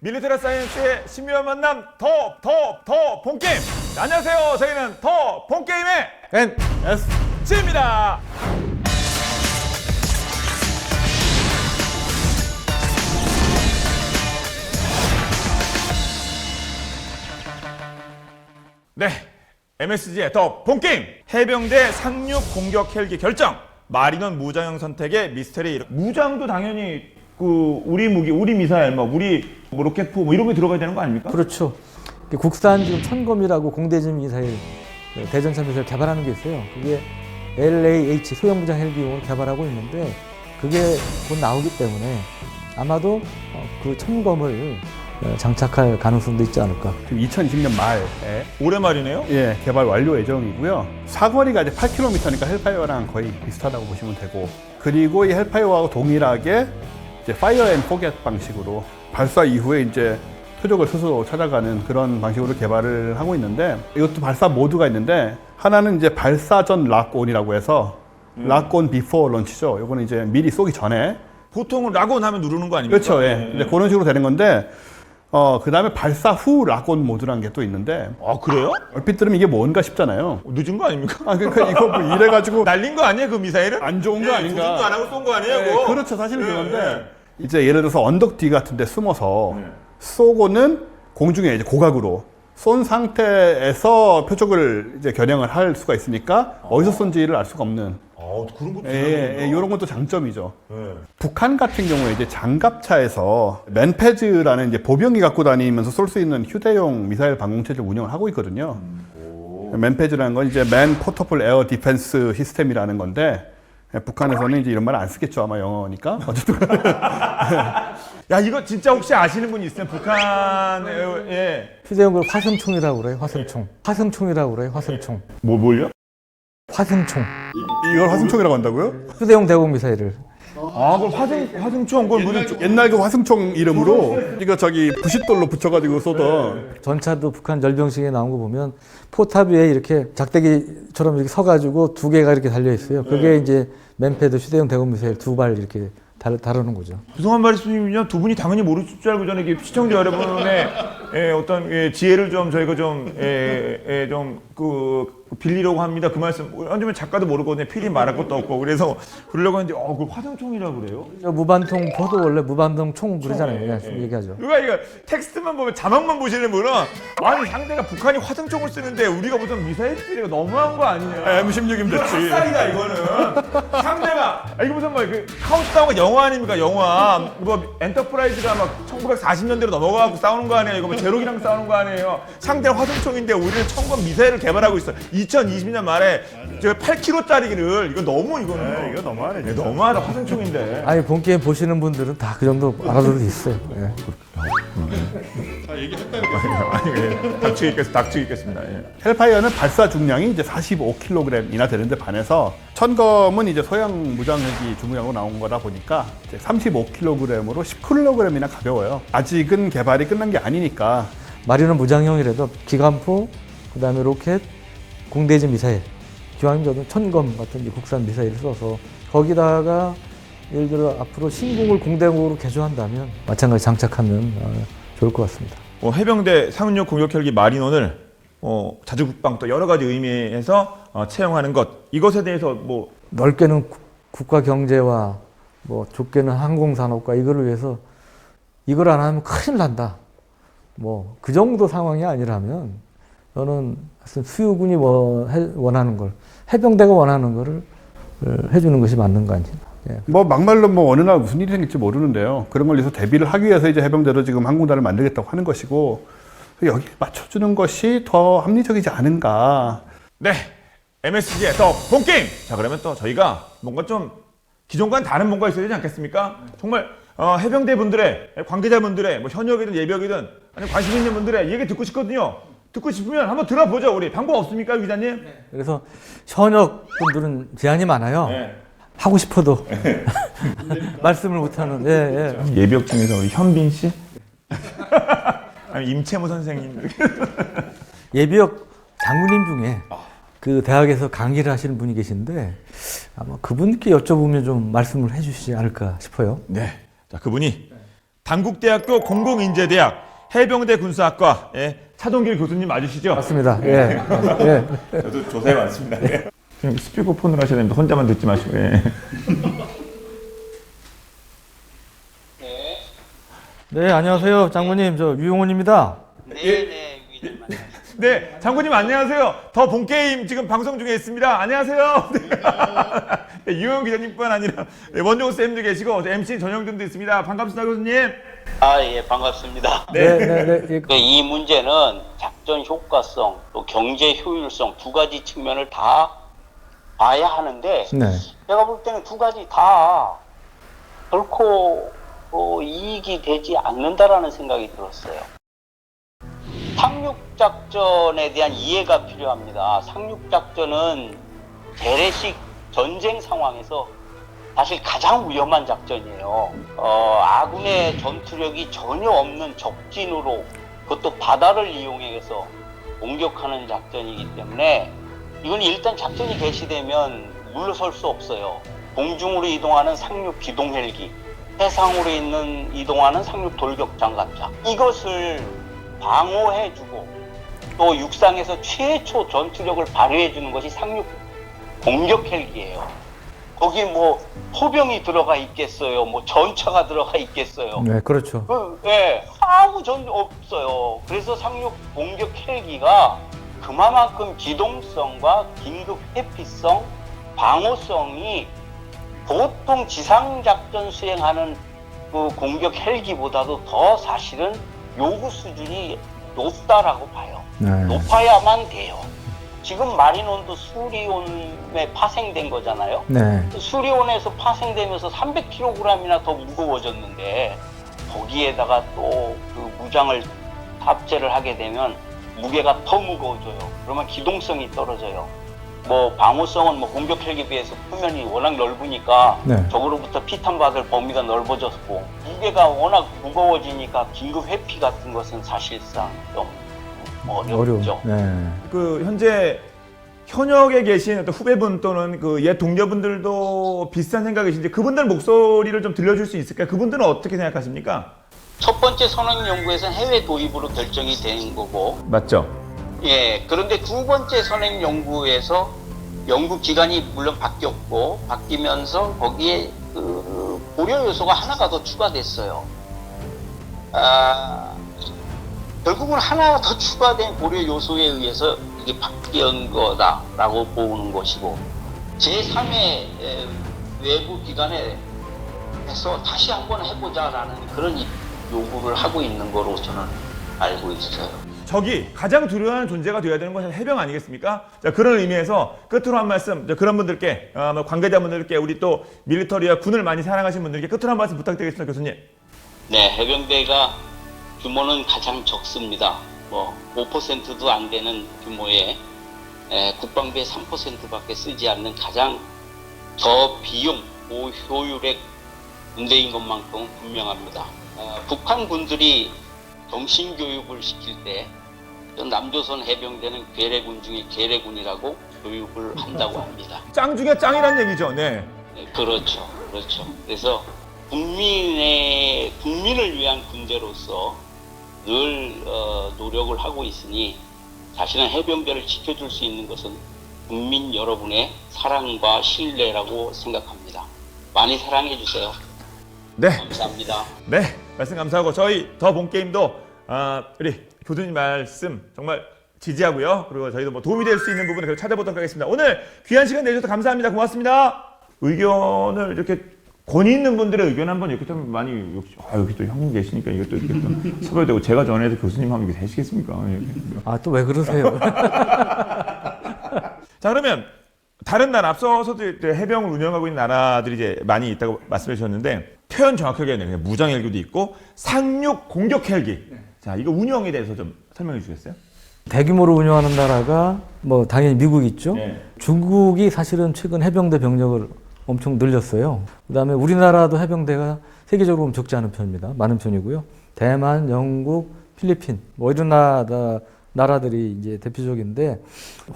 밀리터리 사이언스의 신묘한 만남 더 본게임. 안녕하세요. 저희는 더 본게임의 NSG입니다. 네, MSG의 더 본게임. 해병대 상륙 공격 헬기 결정. 마린원 무장형 선택의 미스터리. 무장도 당연히 우리 무기, 우리 미사일, 우리 로켓포 이런 게 들어가야 되는 거 아닙니까? 그렇죠. 국산 지금 천검이라고 공대진 미사일, 대전차 미사일 개발하는 게 있어요. 그게 LAH 소형 무장 헬기용으로 개발하고 있는데 그게 곧 나오기 때문에 아마도 그 천검을 장착할 가능성도 있지 않을까. 지금 2020년 말에 올해 말이네요. 개발 완료 예정이고요. 사거리가 이제 8km니까 헬파이어랑 거의 비슷하다고 보시면 되고, 그리고 이 헬파이어하고 동일하게 이제 파이어 앤 포겟 방식으로 발사 이후에 이제 표적을 스스로 찾아가는 그런 방식으로 개발을 하고 있는데, 이것도 발사 모드가 있는데 하나는 이제 발사 전 락온이라고 해서 락온 비포 런치죠. 이거는 이제 미리 쏘기 전에. 보통은 락온 하면 누르는 거 아닙니까? 그렇죠. 이제 그런 식으로 되는 건데, 그 다음에 발사 후 락온 모드라는 게 또 있는데. 아, 그래요? 얼핏 들으면 이게 뭔가 싶잖아요. 늦은 거 아닙니까? 그러니까 이거 뭐 이래가지고 날린 거 아니에요, 그 미사일은? 안 좋은 거 아닌가. 조준도 안 하고 쏜 거 아니에요, 그거? 그렇죠. 사실은 그런데 이제 예를 들어서 언덕 뒤 같은 데 숨어서 쏘고는 공중에 이제 고각으로 쏜 상태에서 표적을 이제 겨냥을 할 수가 있으니까 어디서 쏜지를 알 수가 없는. 그런 것도 이런 것도 장점이죠. 북한 같은 경우에 이제 장갑차에서 맨패즈라는 이제 보병이 갖고 다니면서 쏠 수 있는 휴대용 미사일 방공체를 운영을 하고 있거든요. 맨패즈라는 건 이제 맨 포터블 에어 디펜스 시스템이라는 건데, 북한에서는 이제 이런 말 안 쓰겠죠. 아마 영어니까. 어쨌든. 야, 이거 진짜 혹시 아시는 분 있으면 북한에 휴대용 걸 화성총이라고 그래요. 화성총. 화성총이라고 그래요. 화성총. 뭘요? 화성총. 이걸 화승총이라고 한다고요? 휴대용 대공 미사일을. 그걸 화승총, 그걸 무슨 옛날 그 화승총 이름으로 이거 저기 부싯돌로 붙여가지고 쏘던. 전차도 북한 열병식에 나온 거 보면 포탑 위에 이렇게 작대기처럼 이렇게 서가지고 두 개가 이렇게 달려 있어요. 그게 이제 맨패드 휴대용 대공 미사일 두 발 이렇게 다루는 거죠. 죄송한 말씀이면 두 분이 당연히 모르실 줄 알고 저는 이게 시청자 여러분의 어떤 지혜를 좀 저희가 빌리려고 합니다. 그 말씀 언제면 작가도 모르거든요. 필히 말할 것도 없고 그래서 그러려고 했는데 그 화성총이라고 그래요? 무반동 포도 원래 무반동 총 그러잖아요. 얘기하죠. 이거 텍스트만 보면 자막만 보시는 분은 아니 상대가 북한이 화성총을 쓰는데 우리가 무슨 미사일 쓰리가 너무한 거 아니냐. M16이면 됐지. 학살이다 이거는. 상대가 이거 무슨 그 카운트다운가 영화 아닙니까? 영화 엔터프라이즈가 막 1940년대로 넘어가고 싸우는 거 아니에요? 이거 제로기랑 싸우는 거 아니에요? 상대는 화성총인데 우리는 천건 미사일을 개발하고 있어. 2020년 말에 8kg짜리를 이거 너무하네. 너무하다. 화성총인데. 아니 본 게임 보시는 분들은 다 그 정도 알아들을 수 있어요. 닥치겠습니다. 헬파이어는 발사 중량이 이제 45kg이나 되는데 반해서 천검은 이제 소형 무장헬기 주무량으로 나온 거다 보니까 이제 35kg으로 10kg이나 가벼워요. 아직은 개발이 끝난 게 아니니까. 마리는 무장형이라도 기관포, 그다음에 로켓, 공대진 미사일, 기왕이면 천검 같은 이제 국산 미사일을 써서 거기다가 예를 들어 앞으로 신궁을 공대공으로 개조한다면 마찬가지 장착하면 좋을 것 같습니다. 해병대 상륙 공격 헬기 마린원을 자주국방 또 여러 가지 의미에서 채용하는 것, 이것에 대해서 넓게는 국가 경제와 좁게는 항공산업과 이거를 위해서 이걸 안 하면 큰일 난다. 그 정도 상황이 아니라면 저는 수유군이 원하는 걸, 해병대가 원하는 거를 해주는 것이 맞는 거 아니냐. 막말로 어느 날 무슨 일이 생길지 모르는데요. 그런 걸 위해서 대비를 하기 위해서 이제 해병대도 지금 항공단을 만들겠다고 하는 것이고, 여기에 맞춰주는 것이 더 합리적이지 않은가. 네, MSG의 더 본게임. 자, 그러면 또 저희가 뭔가 좀 기존과는 다른 뭔가 있어야 되지 않겠습니까? 정말 해병대 분들의 관계자분들의 현역이든 예비역이든 아니 관심 있는 분들의 얘기 듣고 싶거든요. 듣고 싶으면 한번 들어보죠. 우리 방법 없습니까, 기자님? 그래서 현역 분들은 제한이 많아요. 하고 싶어도 말씀을 못하는. 예비역 중에서 우리 현빈 씨? 아니 임채무 선생님. 예비역 장군님 중에 그 대학에서 강의를 하시는 분이 계신데 아마 그분께 여쭤보면 좀 말씀을 해주시지 않을까 싶어요. 네, 자 그분이 단국대학교 공공인재대학 해병대 군사학과 차동길 교수님 맞으시죠? 맞습니다. 예. 예. 저도 조사해 왔습니다. 스피커폰으로 하셔야 됩니다. 혼자만 듣지 마시고. 네, 안녕하세요. 장군님, 저 유용훈입니다. 네네, 위원님 안녕하세요. 네, 장군님 안녕하세요. 더 본게임 지금 방송 중에 있습니다. 안녕하세요. 네, 유영 기자님뿐 아니라 원종우 쌤도 계시고 MC 전영준도 있습니다. 반갑습니다, 교수님. 아, 예, 반갑습니다. 네, 네, 네. 예. 이 문제는 작전 효과성, 또 경제 효율성 두 가지 측면을 다 봐야 하는데, 네. 제가 볼 때는 두 가지 다 결코 이익이 되지 않는다라는 생각이 들었어요. 상륙작전에 대한 이해가 필요합니다. 상륙작전은 재래식 전쟁 상황에서 사실 가장 위험한 작전이에요. 아군의 전투력이 전혀 없는 적진으로, 그것도 바다를 이용해서 공격하는 작전이기 때문에 이건 일단 작전이 개시되면 물러설 수 없어요. 공중으로 이동하는 상륙 기동 헬기, 해상으로 이동하는 상륙 돌격 장갑차, 이것을 방어해주고 또 육상에서 최초 전투력을 발휘해주는 것이 상륙 공격 헬기예요. 거기 뭐 포병이 들어가 있겠어요? 뭐 전차가 들어가 있겠어요? 네, 그렇죠. 예, 아무 전 없어요. 그래서 상륙 공격 헬기가 그만큼 기동성과 긴급 회피성, 방어성이 보통 지상작전 수행하는 그 공격 헬기보다도 더 사실은 요구 수준이 높다라고 봐요. 네. 높아야만 돼요. 지금 마린원도 수리온에 파생된 거잖아요. 네. 수리온에서 파생되면서 300kg이나 더 무거워졌는데 거기에다가 또 그 무장을 탑재를 하게 되면 무게가 더 무거워져요. 그러면 기동성이 떨어져요. 뭐 방어성은 뭐 공격 헬기에 비해서 표면이 워낙 넓으니까 네. 적으로부터 피탄받을 범위가 넓어졌고 무게가 워낙 무거워지니까 긴급 회피 같은 것은 사실상 좀 어렵죠. 네. 그 현재 현역에 계신 어떤 후배분 또는 그 옛 동료분들도 비슷한 생각이신지 그분들 목소리를 좀 들려줄 수 있을까요? 그분들은 어떻게 생각하십니까? 첫 번째 선행 연구에서는 해외 도입으로 결정이 된 거고, 맞죠? 예, 그런데 두 번째 선행 연구에서 연구 기간이 물론 바뀌면서 거기에 그 고려 요소가 하나가 더 추가됐어요. 결국은 하나 더 추가된 고려 요소에 의해서 이게 바뀐 거다라고 보는 것이고, 제3의 외부 기관에 해서 다시 한번 해보자라는 그런 요구를 하고 있는 거로 저는 알고 있어요. 적이 가장 두려워하는 존재가 되어야 되는 것은 해병 아니겠습니까? 자, 그런 의미에서 끝으로 한 말씀, 그런 분들께, 관계자분들께, 우리 또 밀리터리와 군을 많이 사랑하시는 분들께 끝으로 한 말씀 부탁드리겠습니다, 교수님. 네, 해병대가 규모는 가장 적습니다. 뭐 5%도 안 되는 규모의 국방비의 3%밖에 쓰지 않는 가장 저비용, 고효율의 군대인 것만큼은 분명합니다. 북한 군들이 정신교육을 시킬 때 남조선 해병대는 괴뢰군 중에 괴뢰군이라고 교육을 한다고 합니다. 짱 중에 짱이란 얘기죠. 네. 네, 그렇죠. 그래서 국민을 위한 군대로서 늘 노력을 하고 있으니 자신의 해병대를 지켜줄 수 있는 것은 국민 여러분의 사랑과 신뢰라고 생각합니다. 많이 사랑해 주세요. 네. 감사합니다. 네. 말씀 감사하고 저희 더 본게임도 우리 교수님 말씀 정말 지지하고요. 그리고 저희도 뭐 도움이 될 수 있는 부분을 계속 찾아보도록 하겠습니다. 오늘 귀한 시간 내주셔서 감사합니다. 고맙습니다. 의견을 이렇게 권위 있는 분들의 의견 한번 이렇게 좀 많이 여기 또 형님 계시니까 이것도 이렇게 또 섭외되고 제가 전화해서 교수님 하면 이게 되시겠습니까? 아, 또 왜 그러세요? 자, 그러면 다른 나라 앞서서도 해병을 운영하고 있는 나라들이 이제 많이 있다고 말씀해 주셨는데 표현 정확하게 그냥 무장 헬기도 있고 상륙 공격 헬기. 자, 이거 운영에 대해서 좀 설명해 주시겠어요? 대규모로 운영하는 나라가 뭐 당연히 미국이 있죠. 네. 중국이 사실은 최근 해병대 병력을 엄청 늘렸어요. 그다음에 우리나라도 해병대가 세계적으로 적지 않은 편입니다. 많은 편이고요. 대만, 영국, 필리핀 뭐 이런 나라들이 이제 대표적인데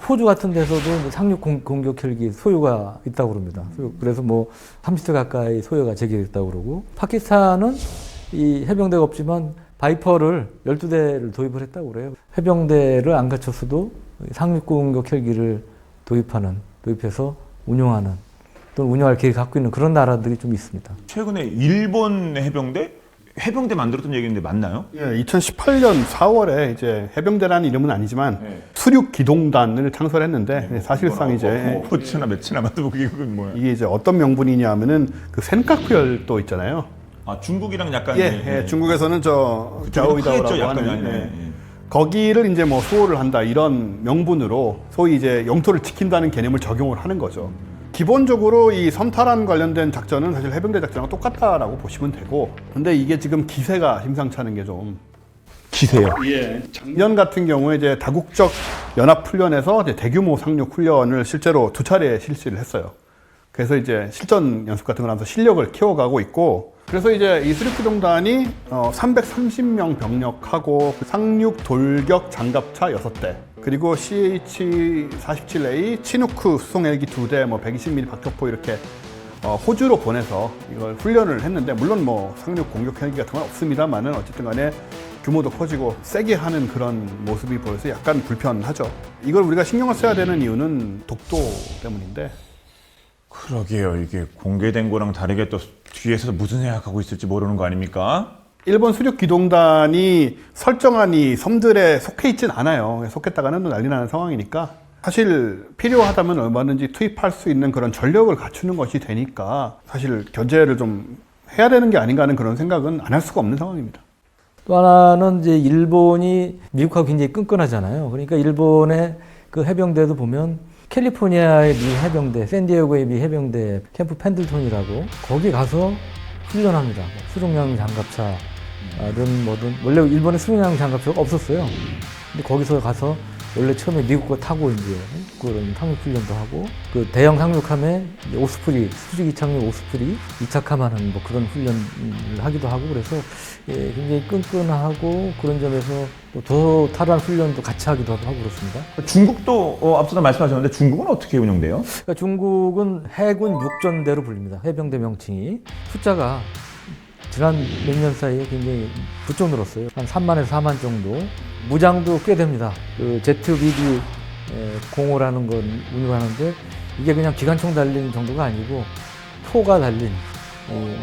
호주 같은 데서도 상륙 공격 헬기 소유가 있다고 그럽니다. 그래서 뭐 30대 가까이 소유가 제기됐다고 그러고 파키스탄은 이 해병대가 없지만 바이퍼를 12대를 도입을 했다고 그래요. 해병대를 안 갖췄어도 상륙공격 헬기를 도입해서 운용하는 또는 운영할 계획을 갖고 있는 그런 나라들이 좀 있습니다. 최근에 일본 해병대 만들었던 얘기인데 맞나요? 예, 2018년 4월에 이제 해병대라는 이름은 아니지만 네. 수륙 기동단을 창설했는데 사실상 이제 호치나 매치나 맞도 그게 뭐야? 이게 이제 어떤 명분이냐면은 그 센카쿠열도 있잖아요. 아 중국이랑 약간 중국에서는 저 자오이다오라고 크겠죠, 약간, 하는 예. 거기를 이제 뭐 수호를 한다 이런 명분으로 소위 이제 영토를 지킨다는 개념을 적용을 하는 거죠. 기본적으로 이 섬탈환 관련된 작전은 사실 해병대 작전하고 똑같다라고 보시면 되고, 근데 이게 지금 기세가 심상치 않은 게 좀 기세요. 예. 작년 같은 경우에 이제 다국적 연합 훈련에서 이제 대규모 상륙 훈련을 실제로 2차례 실시를 했어요. 그래서 이제 실전 연습 같은 걸 하면서 실력을 키워가고 있고, 그래서 이제 이 수륙기동단이 330명 병력하고 상륙 돌격 장갑차 6대, 그리고 CH-47A 치누크 수송 헬기 2대, 뭐 120mm 박격포 이렇게 호주로 보내서 이걸 훈련을 했는데, 물론 뭐 상륙 공격 헬기 같은 건 없습니다만은 어쨌든 간에 규모도 커지고 세게 하는 그런 모습이 보여서 약간 불편하죠. 이걸 우리가 신경을 써야 되는 이유는 독도 때문인데. 그러게요. 이게 공개된 거랑 다르게 또 뒤에서 무슨 생각하고 있을지 모르는 거 아닙니까? 일본 수륙기동단이 설정한 이 섬들에 속해 있진 않아요. 속했다가는 난리 나는 상황이니까 사실 필요하다면 얼마든지 투입할 수 있는 그런 전력을 갖추는 것이 되니까 사실 견제를 좀 해야 되는 게 아닌가 하는 그런 생각은 안 할 수가 없는 상황입니다. 또 하나는 이제 일본이 미국하고 굉장히 끈끈하잖아요. 그러니까 일본의 그 해병대도 보면 캘리포니아의 미 해병대, 샌디에고의 미 해병대 캠프 펜들턴이라고 거기 가서 훈련합니다. 수륙양 장갑차든 뭐든 원래 일본에 수륙양 장갑차가 없었어요. 근데 거기서 가서 원래 처음에 미국 거 타고 이제 그런 상륙 훈련도 하고 그 대형 상륙함에 오스프리 수직 이착륙 오스프리 이착함하는 뭐 그런 훈련을 하기도 하고 그래서 예, 굉장히 끈끈하고 그런 점에서 더 탈환 훈련도 같이 하기도 하고 그렇습니다. 중국도 앞서도 말씀하셨는데 중국은 어떻게 운영돼요? 그러니까 중국은 해군 육전대로 불립니다. 해병대 명칭이 숫자가 지난 몇 년 사이에 굉장히 부쩍 늘었어요. 한 3만에서 4만 정도. 무장도 꽤 됩니다. 그 ZBB 05라는 건 운용하는데 이게 그냥 기관총 달린 정도가 아니고 포가 달린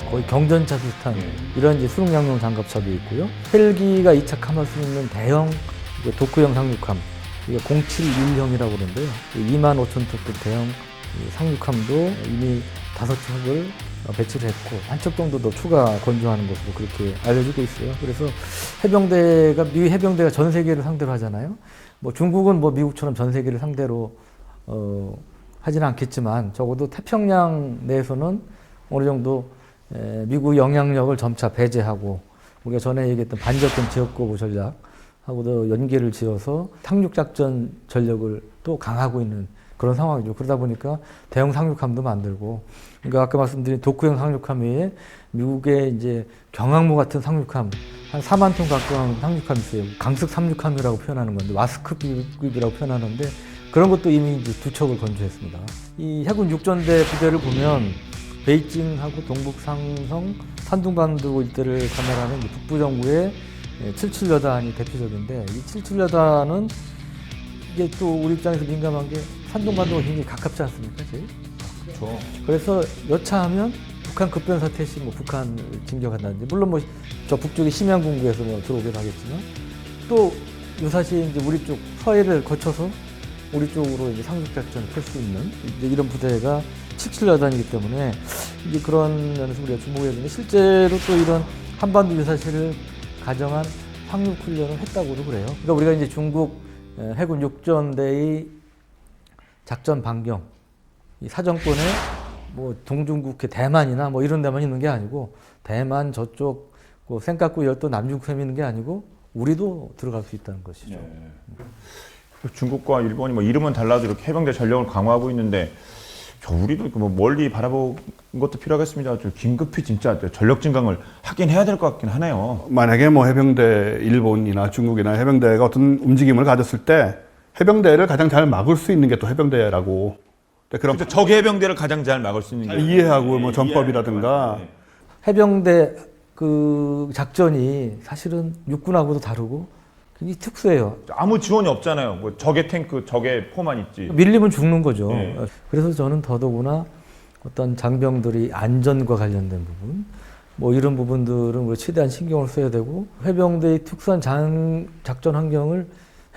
거의 경전차 비슷한 이런 이제 수륙양용 장갑차도 있고요. 헬기가 이착함할 수 있는 대형 도크형 상륙함, 이게 071형이라고 그러는데요. 25,000톤급 대형 상륙함도 이미 5척을 배치를 했고 한 척 정도 더 추가 건조하는 것으로 그렇게 알려지고 있어요. 그래서 미 해병대가 전 세계를 상대로 하잖아요. 뭐 중국은 뭐 미국처럼 전 세계를 상대로 하지는 않겠지만 적어도 태평양 내에서는 어느 정도 미국 영향력을 점차 배제하고 우리가 전에 얘기했던 반접근 지역거부 전략하고도 연계를 지어서 상륙작전 전력을 또 강하고 있는 그런 상황이죠. 그러다 보니까 대형 상륙함도 만들고, 그러니까 아까 말씀드린 도크형 상륙함 외에 미국의 이제 경항모 같은 상륙함, 한 4만 톤 가까운 상륙함이 있어요. 강습 상륙함이라고 표현하는 건데, 마스크급이라고 표현하는데, 그런 것도 이미 이제 2척을 건조했습니다. 이 해군 육전대 부대를 보면, 베이징하고 동북 상성, 산둥반도 일대를 관할하는 북부 정부의 77여단이 대표적인데, 이 77여단은 이게 또 우리 입장에서 민감한 게 산둥반도가 굉장히 가깝지 않습니까, 제일? 그렇죠. 그래서 여차하면 북한 급변 사태 시 뭐 북한을 진격한다든지, 물론 뭐 저 북쪽의 심양군구에서 뭐 들어오기도 하겠지만, 또 유사시 이제 우리 쪽 서해를 거쳐서 우리 쪽으로 이제 상륙작전을 펼 수 있는 이제 이런 부대가 77여단이기 때문에 이제 그런 면에서 우리가 주목해야 되는데, 실제로 또 이런 한반도 유사시를 가정한 상륙 훈련을 했다고도 그래요. 그러니까 우리가 이제 중국 해군 육전대의 작전 반경, 이 사정권에 뭐 동중국해 대만이나 뭐 이런 데만 있는 게 아니고 대만 저쪽 그 센카쿠 열도 남중국해에 있는 게 아니고 우리도 들어갈 수 있다는 것이죠. 중국과 일본이 뭐 이름은 달라도 이렇게 해병대 전력을 강화하고 있는데 우리도 뭐 멀리 바라보는 것도 필요하겠습니다. 긴급히 진짜 전력 증강을 하긴 해야 될 것 같긴 하네요. 만약에 뭐 해병대 일본이나 중국이나 해병대가 어떤 움직임을 가졌을 때 해병대를 가장 잘 막을 수 있는 게 또 해병대라고. 그럼 적 해병대를 가장 잘 막을 수 있는 게 이해하고 뭐 전법이라든가. 해병대 그 작전이 사실은 육군하고도 다르고 굉장히 특수해요. 아무 지원이 없잖아요. 뭐 적의 탱크, 적의 포만 있지. 밀리면 죽는 거죠. 네. 그래서 저는 더더구나 어떤 장병들이 안전과 관련된 부분, 뭐 이런 부분들은 우리 최대한 신경을 써야 되고, 해병대의 특수한 작전 환경을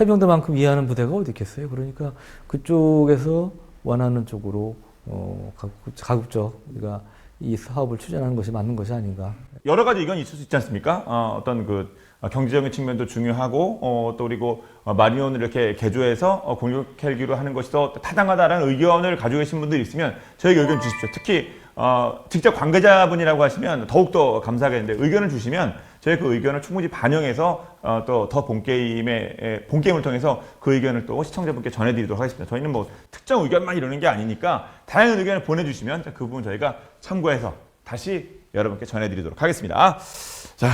해병대만큼 이해하는 부대가 어디 있겠어요. 그러니까 그쪽에서 원하는 쪽으로 가급적 우리가 이 사업을 추진하는 것이 맞는 것이 아닌가. 여러 가지 의견이 있을 수 있지 않습니까? 어떤 그 경제적인 측면도 중요하고 또 그리고 마리온을 이렇게 개조해서 공격 헬기로 하는 것이 더 타당하다라는 의견을 가지고 계신 분들이 있으면 저에게 의견 주십시오. 특히 직접 관계자분이라고 하시면 더욱더 감사하겠는데, 의견을 주시면 저희 그 의견을 충분히 반영해서 또 더 본게임을 통해서 그 의견을 또 시청자분께 전해드리도록 하겠습니다. 저희는 뭐 특정 의견만 이러는 게 아니니까 다양한 의견을 보내주시면 그 부분 저희가 참고해서 다시 여러분께 전해드리도록 하겠습니다. 자,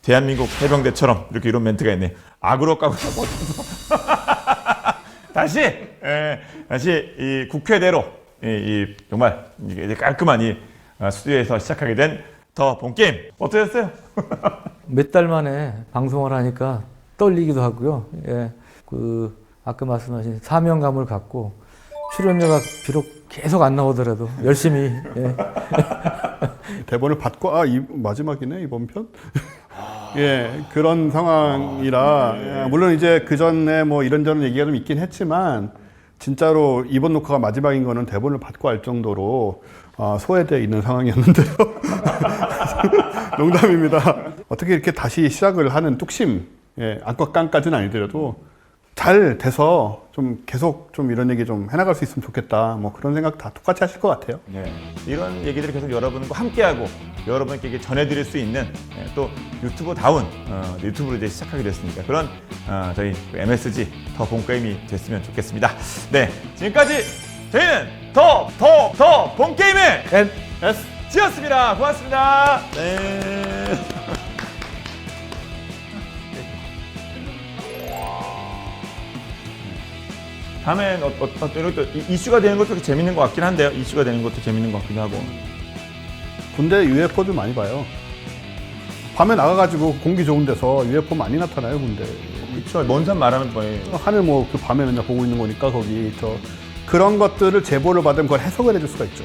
대한민국 해병대처럼 이렇게 이런 멘트가 있네. 악으로 까고 다시 이 국회대로 정말 이게 깔끔한 이 스튜디오에서 시작하게 된 더 본게임 어떠셨어요? 몇 달 만에 방송을 하니까 떨리기도 하고요. 예, 그 아까 말씀하신 사명감을 갖고 출연료가 비록 계속 안 나오더라도 열심히. 예. 대본을 받고 이 마지막이네 이번 편. 예, 그런 상황이라 물론 이제 그 전에 뭐 이런저런 얘기가 좀 있긴 했지만 진짜로 이번 녹화가 마지막인 거는 대본을 받고 알 정도로 소외되어 있는 상황이었는데요. 농담입니다. 어떻게 이렇게 다시 시작을 하는 뚝심, 안팎깡까지는 아니더라도 잘 돼서 좀 계속 좀 이런 얘기 좀 해나갈 수 있으면 좋겠다. 뭐 그런 생각 다 똑같이 하실 것 같아요. 네, 이런 얘기들을 계속 여러분과 함께하고 여러분께 이렇게 전해드릴 수 있는 또 유튜버다운 유튜브로 이제 시작하게 됐으니까 그런 저희 MSG 더 본게임이 됐으면 좋겠습니다. 네, 지금까지 저희는 더 본게임의 MSG였습니다. 고맙습니다. 네. 다음엔 또 이슈가 되는 것도 재밌는 것 같긴 한데요. 이슈가 되는 것도 재밌는 것 같기도 하고. 군대 UFO도 많이 봐요. 밤에 나가가지고 공기 좋은 데서 UFO 많이 나타나요, 군대. 그렇죠. 먼 산 말하면 거의. 하늘 뭐 그 밤에 맨날 보고 있는 거니까 거기 그런 것들을 제보를 받으면 그걸 해석을 해줄 수가 있죠.